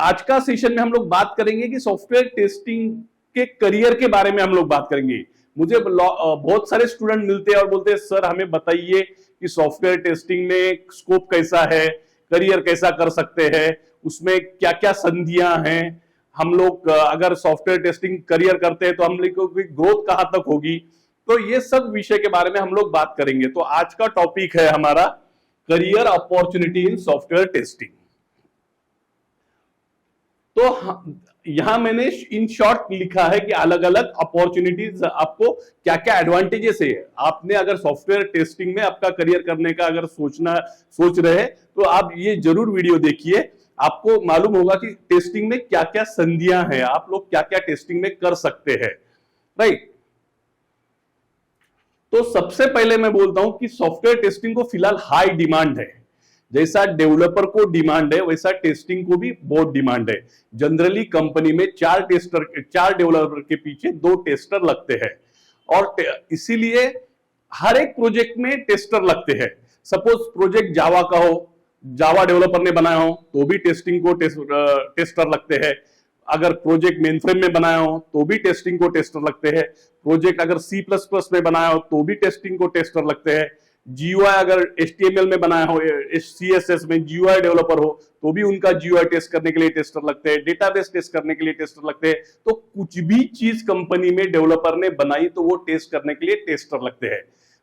आज का सेशन में हम लोग बात करेंगे कि सॉफ्टवेयर टेस्टिंग के करियर के बारे में हम लोग बात करेंगे। मुझे बहुत सारे स्टूडेंट मिलते हैं और बोलते हैं सर हमें बताइए कि सॉफ्टवेयर टेस्टिंग में स्कोप कैसा है, करियर कैसा कर सकते हैं, उसमें क्या क्या संधियां हैं, हम लोग अगर सॉफ्टवेयर टेस्टिंग करियर करते हैं तो हम लोग की ग्रोथ कहां तक होगी। तो ये सब विषय के बारे में हम लोग बात करेंगे। तो आज का टॉपिक है हमारा career opportunity in software testing. तो यहां मैंने इन शॉर्ट लिखा है कि अलग अलग अपॉर्चुनिटीज आपको क्या क्या एडवांटेजेस है। आपने अगर सॉफ्टवेयर टेस्टिंग में आपका करियर करने का अगर सोच रहे हैं तो आप ये जरूर वीडियो देखिए, आपको मालूम होगा कि टेस्टिंग में क्या क्या संधियां हैं, आप लोग क्या क्या टेस्टिंग में कर सकते हैं, राइट। तो सबसे पहले मैं बोलता हूं कि सॉफ्टवेयर टेस्टिंग को फिलहाल हाई डिमांड है। जैसा डेवलपर को डिमांड है वैसा टेस्टिंग को भी बहुत डिमांड है। जनरली कंपनी में 4 डेवलपर के पीछे 2 टेस्टर लगते हैं और इसीलिए हर एक प्रोजेक्ट में टेस्टर लगते हैं। सपोज प्रोजेक्ट जावा का हो, जावा डेवलपर ने बनाया हो तो भी टेस्टिंग को टेस्टर लगते हैं। अगर प्रोजेक्ट मेनफ्रेम में बनाया हो तो भी टेस्टिंग को टेस्टर लगते हैं। प्रोजेक्ट अगर C++ में बनाया हो तो भी टेस्टिंग को टेस्टर लगते हैं। GUI अगर HTML में बनाया हो, CSS में GUI डेवलपर हो तो भी उनका GUI टेस्ट करने के लिए टेस्टर लगते हैं। डेटाबेस टेस्ट करने के लिए टेस्टर लगते हैं। तो कुछ भी चीज कंपनी में डेवलपर ने बनाई तो वो टेस्ट करने के लिए टेस्टर लगते हैं।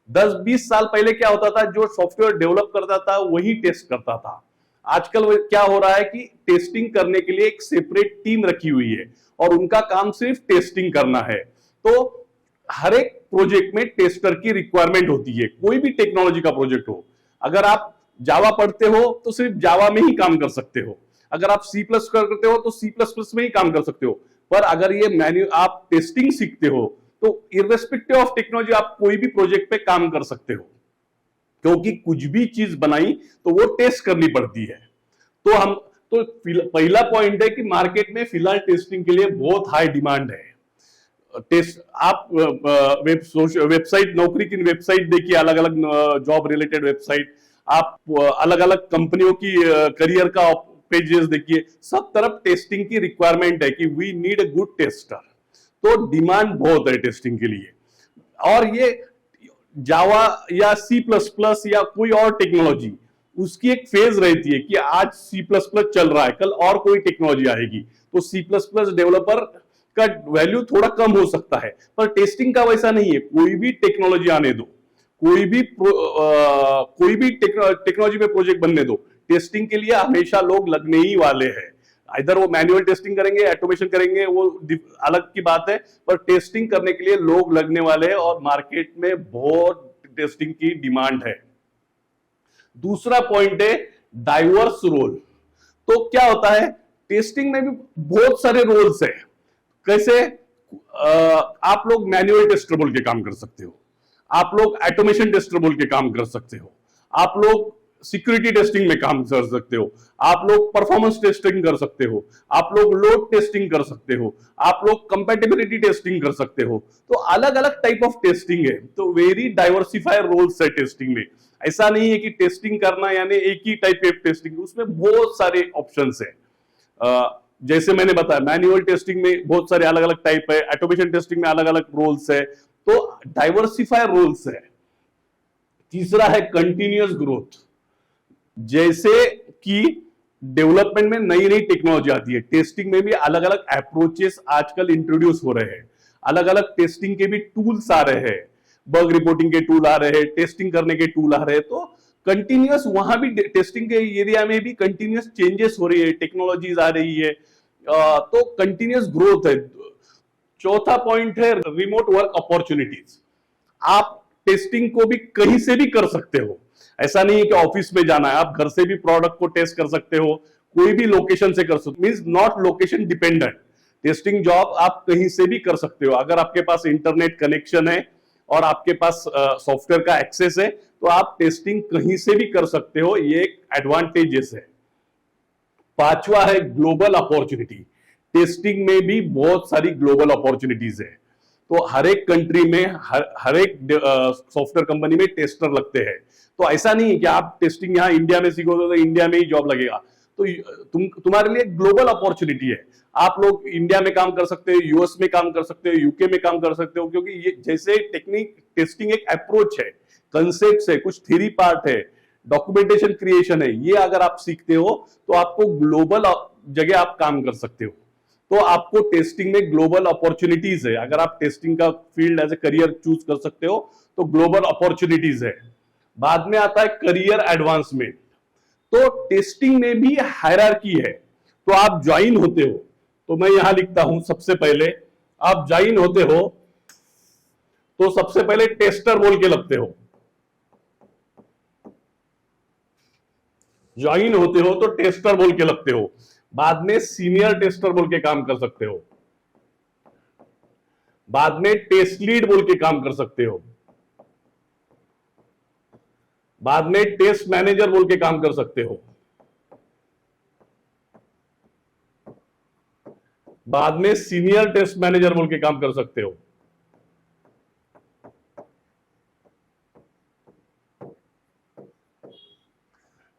10-20 साल पहले क्या होता था, जो सॉफ्टवेयर डेवलप करता था वही टेस्ट करता था। आजकल क्या हो रहा है कि टेस्टिंग करने के लिए एक सेपरेट टीम रखी हुई है और उनका काम सिर्फ टेस्टिंग करना है। तो हर एक प्रोजेक्ट में टेस्टर की रिक्वायरमेंट होती है, कोई भी टेक्नोलॉजी का प्रोजेक्ट हो। अगर आप जावा पढ़ते हो तो सिर्फ जावा में ही काम कर सकते हो, अगर आप C+ करते हो तो C++ में ही काम कर सकते हो। पर अगर ये आप टेस्टिंग सीखते हो तो इर्रेस्पेक्टिव ऑफ टेक्नोलॉजी आप कोई भी प्रोजेक्ट पे काम कर सकते हो, क्योंकि कुछ भी चीज बनाई तो वो टेस्ट करनी पड़ती है। तो पहला पॉइंट है कि मार्केट में फिलहाल टेस्टिंग के लिए बहुत हाई डिमांड है। टेस्ट आप वेबसाइट, नौकरी की वेबसाइट देखिए, अलग अलग जॉब रिलेटेड वेबसाइट, आप अलग अलग कंपनियों की करियर का पेजेस देखिए, सब तरफ टेस्टिंग की रिक्वायरमेंट है कि we need a good tester. तो डिमांड बहुत है टेस्टिंग के लिए। और ये जावा या C++ या कोई और टेक्नोलॉजी, उसकी एक फेज रहती है कि आज C++ चल रहा है, कल और कोई टेक्नोलॉजी आएगी तो C++ डेवलपर का वैल्यू थोड़ा कम हो सकता है। पर टेस्टिंग का वैसा नहीं है, कोई भी टेक्नोलॉजी आने दो, कोई भी टेक्नोलॉजी में प्रोजेक्ट बनने दो, टेस्टिंग के लिए हमेशा लोग लगने ही वाले हैं। इधर वो मैनुअल टेस्टिंग करेंगे, ऑटोमेशन करेंगे, वो अलग की बात है, पर टेस्टिंग करने के लिए लोग लगने वाले हैं और मार्केट में बहुत टेस्टिंग की डिमांड है। दूसरा पॉइंट है डाइवर्स रोल। तो क्या होता है, टेस्टिंग में भी बहुत सारे रोल्स है। कैसे? आप लोग मैनुअल टेस्टर बोल के काम कर सकते हो, आप लोग ऑटोमेशन टेस्टर बोल के काम कर सकते हो, आप लोग सिक्योरिटी टेस्टिंग में काम कर सकते हो, आप लोग परफॉर्मेंस टेस्टिंग कर सकते हो, आप लोग लोड टेस्टिंग कर सकते हो, आप लोग कंपैटिबिलिटी टेस्टिंग कर सकते हो। तो अलग अलग टाइप ऑफ टेस्टिंग है। तो वेरी डाइवर्सिफाइड रोल्स है टेस्टिंग में। ऐसा नहीं है कि टेस्टिंग करना यानी एक ही टाइप ऑफ टेस्टिंग, उसमें बहुत सारे ऑप्शंस है। जैसे मैंने बताया, मैनुअल टेस्टिंग में बहुत सारे अलग अलग टाइप है, ऑटोमेशन टेस्टिंग में अलग अलग रोल्स है। तो डाइवर्सिफाइड रोल्स है। तीसरा है कंटिन्यूअस ग्रोथ। जैसे कि डेवलपमेंट में नई नई टेक्नोलॉजी आती है, टेस्टिंग में भी अलग अलग अप्रोचेस आजकल इंट्रोड्यूस हो रहे हैं। अलग अलग टेस्टिंग के भी टूल्स आ रहे हैं, बग रिपोर्टिंग के टूल आ रहे हैं, टेस्टिंग करने के टूल आ रहे हैं। तो कंटिन्यूअस वहां भी टेस्टिंग के एरिया में भी कंटिन्यूअस चेंजेस हो रही है, टेक्नोलॉजीज आ रही है। तो कंटिन्यूअस ग्रोथ है। चौथा पॉइंट है रिमोट वर्क अपॉर्चुनिटीज। आप टेस्टिंग को भी कहीं से भी कर सकते हो, ऐसा नहीं है कि ऑफिस में जाना है, आप घर से भी प्रोडक्ट को टेस्ट कर सकते हो, कोई भी लोकेशन से कर सकते हो। Means not location dependent. Testing job आप कहीं से भी कर सकते हो। अगर आपके पास इंटरनेट कनेक्शन है और आपके पास सॉफ्टवेयर का एक्सेस है तो आप टेस्टिंग कहीं से भी कर सकते हो। ये एक एडवांटेजेस है। पांचवा है ग्लोबल अपॉर्चुनिटी। टेस्टिंग में भी बहुत सारी ग्लोबल अपॉर्चुनिटीज है। तो हर एक कंट्री में हर एक सॉफ्टवेयर कंपनी में टेस्टर लगते हैं। तो ऐसा नहीं है कि आप टेस्टिंग यहां इंडिया में सीखोगे तो इंडिया में ही जॉब लगेगा। तो तुम्हारे लिए ग्लोबल अपॉर्चुनिटी है। आप लोग इंडिया में काम कर सकते हो, यूएस में काम कर सकते हो, यूके में काम कर सकते हो, क्योंकि ये जैसे टेक्निक टेस्टिंग एक अप्रोच है, कंसेप्ट है, कुछ थ्योरी पार्ट है, डॉक्यूमेंटेशन क्रिएशन है, ये अगर आप सीखते हो तो आपको ग्लोबल जगह आप काम कर सकते हो। तो आपको टेस्टिंग में ग्लोबल अपॉर्चुनिटीज है। अगर आप टेस्टिंग का field as a career choose कर सकते हो तो ग्लोबल अपॉर्चुनिटीज है। बाद में आता है करियर एडवांसमेंट। तो टेस्टिंग में भी हायरार्की है। तो आप ज्वाइन होते हो, तो मैं यहां लिखता हूं, सबसे पहले आप ज्वाइन होते हो तो सबसे पहले टेस्टर बोल के लगते हो। ज्वाइन होते हो तो टेस्टर बोल के लगते हो। बाद में सीनियर टेस्टर बोल के काम कर सकते हो। बाद में टेस्ट लीड बोल के काम कर सकते हो। बाद में टेस्ट मैनेजर बोल के काम कर सकते हो। बाद में सीनियर टेस्ट मैनेजर बोल के काम कर सकते हो।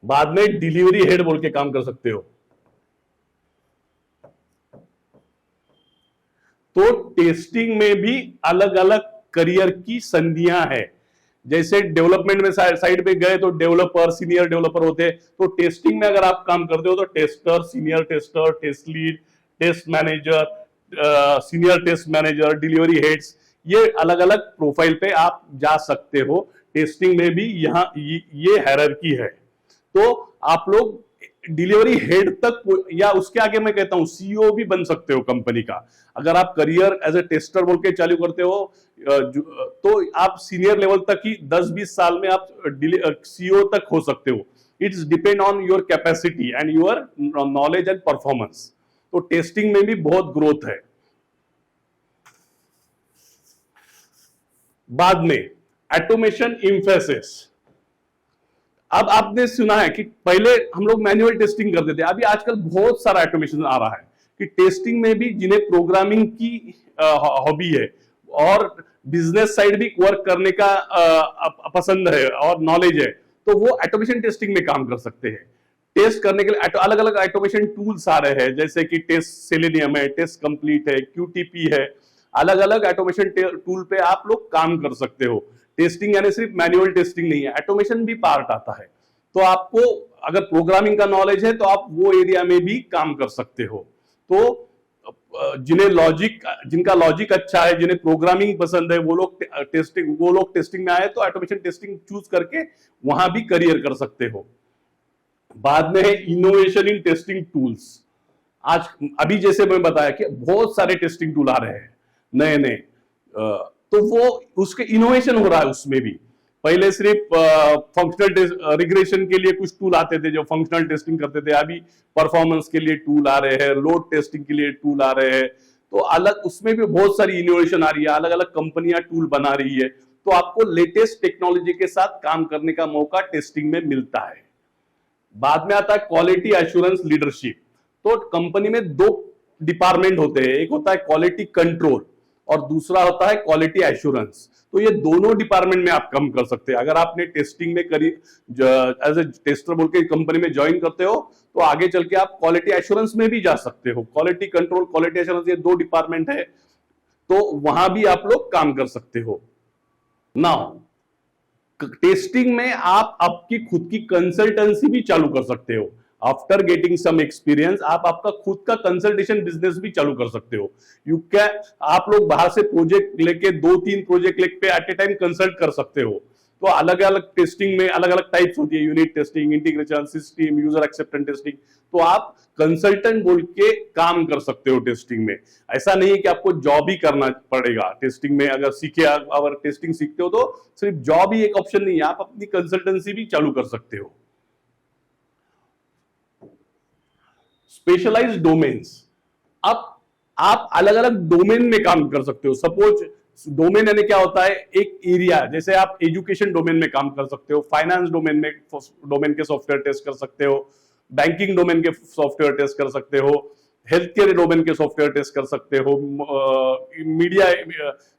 बाद में डिलीवरी हेड बोल के काम कर सकते हो। तो टेस्टिंग में भी अलग अलग करियर की संधियां हैं। जैसे डेवलपमेंट में साइड पे गए तो डेवलपर, सीनियर डेवलपर होते हैं। तो टेस्टिंग में अगर आप काम करते हो तो tester, senior tester, test lead, test manager, senior test manager, delivery heads, ये अलग अलग प्रोफाइल पे आप जा सकते हो। टेस्टिंग में भी यहां ये हायरार्की है। तो आप लोग डिलीवरी हेड तक या उसके आगे मैं कहता हूं सीईओ भी बन सकते हो कंपनी का। अगर आप करियर एज ए टेस्टर बोल के चालू करते हो तो आप सीनियर लेवल तक ही 10-20 साल में आप सीईओ तक हो सकते हो। It's depend on your capacity and your knowledge and performance. तो टेस्टिंग में भी बहुत ग्रोथ है। बाद में ऑटोमेशन एम्फेसिस। अब आपने सुना है कि पहले हम लोग मैन्युअल टेस्टिंग करते थे, अभी आजकल बहुत सारा ऑटोमेशन आ रहा है कि टेस्टिंग में भी जिन्हें प्रोग्रामिंग की हॉबी है और बिजनेस साइड भी वर्क करने का पसंद है और नॉलेज है, तो वो ऑटोमेशन टेस्टिंग में काम कर सकते हैं। टेस्ट करने के लिए अलग अलग ऑटोमेशन टूल्स आ रहे हैं, जैसे कि टेस्ट सेलेनियम है, टेस्ट कंप्लीट है, क्यूटीपी है। अलग अलग ऑटोमेशन टूल पे आप लोग काम कर सकते हो। टेस्टिंग यानी सिर्फ मैनुअल टेस्टिंग नहीं है, ऑटोमेशन भी पार्ट आता है। तो आपको अगर प्रोग्रामिंग का नॉलेज है तो आप वो एरिया में भी काम कर सकते हो। तो जिनका लॉजिक अच्छा है, जिन्हें प्रोग्रामिंग पसंद है, वो लोग टेस्टिंग में आए तो ऑटोमेशन टेस्टिंग चूज करके वहां भी करियर कर सकते हो। बाद में है इनोवेशन इन टेस्टिंग टूल्स। आज अभी जैसे मैं बताया कि बहुत सारे टेस्टिंग टूल आ रहे हैं नए नए, तो वो उसके इनोवेशन हो रहा है उसमें भी। पहले सिर्फ फंक्शनल रिग्रेशन के लिए कुछ टूल आते थे जो फंक्शनल टेस्टिंग करते थे, अभी परफॉर्मेंस के लिए टूल आ रहे हैं, लोड टेस्टिंग के लिए टूल आ रहे हैं। तो अलग उसमें भी बहुत सारी इनोवेशन आ रही है, अलग अलग कंपनियां टूल बना रही है। तो आपको लेटेस्ट टेक्नोलॉजी के साथ काम करने का मौका टेस्टिंग में मिलता है। बाद में आता है क्वालिटी एश्योरेंस लीडरशिप। तो कंपनी में दो डिपार्टमेंट होते हैं, एक होता है क्वालिटी कंट्रोल और दूसरा होता है क्वालिटी एश्योरेंस। तो ये दोनों डिपार्टमेंट में आप काम कर सकते हैं। अगर आपने टेस्टिंग में करी एज ए टेस्टर बोल के कंपनी में ज्वाइन करते हो तो आगे चल के आप क्वालिटी एश्योरेंस में भी जा सकते हो। क्वालिटी कंट्रोल, क्वालिटी एश्योरेंस, ये दो डिपार्टमेंट है, तो वहां भी आप लोग काम कर सकते हो। नाउ टेस्टिंग में आप आपकी खुद की कंसल्टेंसी भी चालू कर सकते हो। आफ्टर गेटिंग सम एक्सपीरियंस आप आपका खुद का कंसल्टेशन बिजनेस भी चालू कर सकते हो। आप लोग बाहर से प्रोजेक्ट लेके 2-3 प्रोजेक्ट लेके एट ए टाइम कंसल्ट कर सकते हो। तो अलग अलग टेस्टिंग में अलग अलग टाइप्स होती है, unit testing, integration, system, user acceptance testing. तो आप कंसल्टेंट बोल के काम कर सकते हो टेस्टिंग में। ऐसा नहीं है कि आपको जॉब ही करना पड़ेगा टेस्टिंग में। अगर टेस्टिंग सीखते हो तो सिर्फ जॉब ही एक ऑप्शन नहीं है, आप अपनी कंसल्टेंसी भी चालू कर सकते हो। Specialized domains. अब आप अलग अलग डोमेन में काम कर सकते हो। सपोज डोमेन यानी क्या होता है, एक एरिया, जैसे आप एजुकेशन डोमेन में काम कर सकते हो, फाइनेंस डोमेन के सॉफ्टवेयर टेस्ट कर सकते हो, बैंकिंग डोमेन के सॉफ्टवेयर टेस्ट कर सकते हो, हेल्थ केयर डोमेन के सॉफ्टवेयर टेस्ट कर सकते हो, मीडिया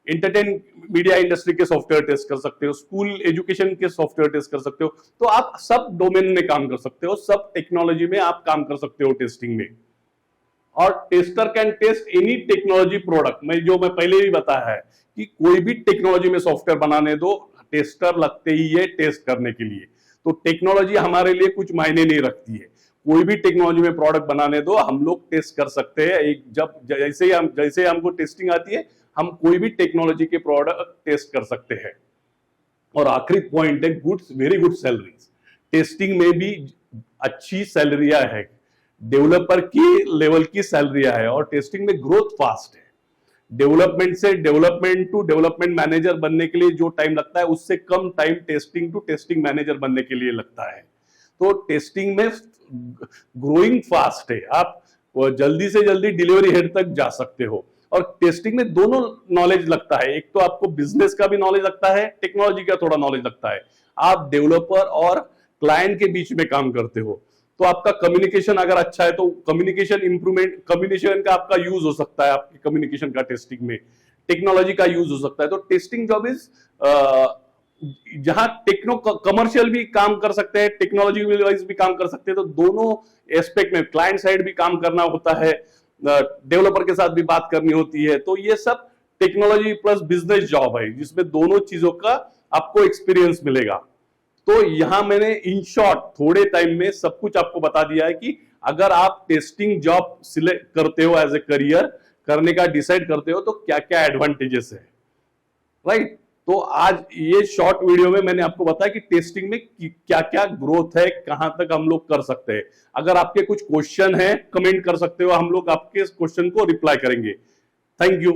मीडिया इंडस्ट्री के सॉफ्टवेयर टेस्ट कर सकते हो, स्कूल एजुकेशन के सॉफ्टवेयर टेस्ट कर सकते हो। तो आप सब डोमेन में काम कर सकते हो, सब टेक्नोलॉजी में आप काम कर सकते हो टेस्टिंग में। और tester can test any technology product. मैं पहले भी बताया है कि कोई भी टेक्नोलॉजी में सॉफ्टवेयर बनाने दो, टेस्टर लगते ही है टेस्ट करने के लिए। तो टेक्नोलॉजी हमारे लिए कुछ मायने नहीं रखती है, कोई भी टेक्नोलॉजी में प्रोडक्ट बनाने दो, हम लोग टेस्ट कर सकते हैं। एक जब जैसे हमको टेस्टिंग आती है, हम कोई भी टेक्नोलॉजी के प्रोडक्ट टेस्ट कर सकते हैं। और आखिरी पॉइंट है वेरी गुड सैलरीज। टेस्टिंग में भी अच्छी सैलरियां है, डेवलपर की लेवल की सैलरियां है, और टेस्टिंग में ग्रोथ फास्ट है। डेवलपमेंट से डेवलपमेंट टू डेवलपमेंट मैनेजर बनने के लिए जो टाइम लगता है, उससे कम time testing to testing manager बनने के लिए लगता है। तो टेस्टिंग में ग्रोइंग फास्ट है, आप जल्दी से जल्दी डिलीवरी हेड तक जा सकते हो। और टेस्टिंग में दोनों नॉलेज लगता है, एक तो आपको बिजनेस का भी नॉलेज लगता है, टेक्नोलॉजी का थोड़ा नॉलेज लगता है। आप डेवलपर और क्लाइंट के बीच में काम करते हो, तो आपका कम्युनिकेशन अगर अच्छा है तो कम्युनिकेशन का आपका यूज हो सकता है, आपके कम्युनिकेशन का टेस्टिंग में टेक्नोलॉजी का यूज हो सकता है। तो टेस्टिंग जॉब इज जहां कमर्शियल भी काम कर सकते हैं, टेक्नोलॉजी वाइज भी काम कर सकते हैं। तो दोनों एस्पेक्ट में क्लाइंट साइड भी काम करना होता है, डेवलपर के साथ भी बात करनी होती है। तो ये सब टेक्नोलॉजी प्लस बिजनेस जॉब है, जिसमें दोनों चीजों का आपको एक्सपीरियंस मिलेगा। तो यहां मैंने इन शॉर्ट थोड़े टाइम में सब कुछ आपको बता दिया है कि अगर आप टेस्टिंग जॉब सिलेक्ट करते हो, एज ए करियर करने का डिसाइड करते हो, तो क्या क्या एडवांटेजेस है, राइट। तो आज ये शॉर्ट वीडियो में मैंने आपको बताया कि टेस्टिंग में क्या क्या ग्रोथ है, कहां तक हम लोग कर सकते हैं। अगर आपके कुछ क्वेश्चन है, कमेंट कर सकते हो, हम लोग आपके क्वेश्चन को रिप्लाई करेंगे। Thank you.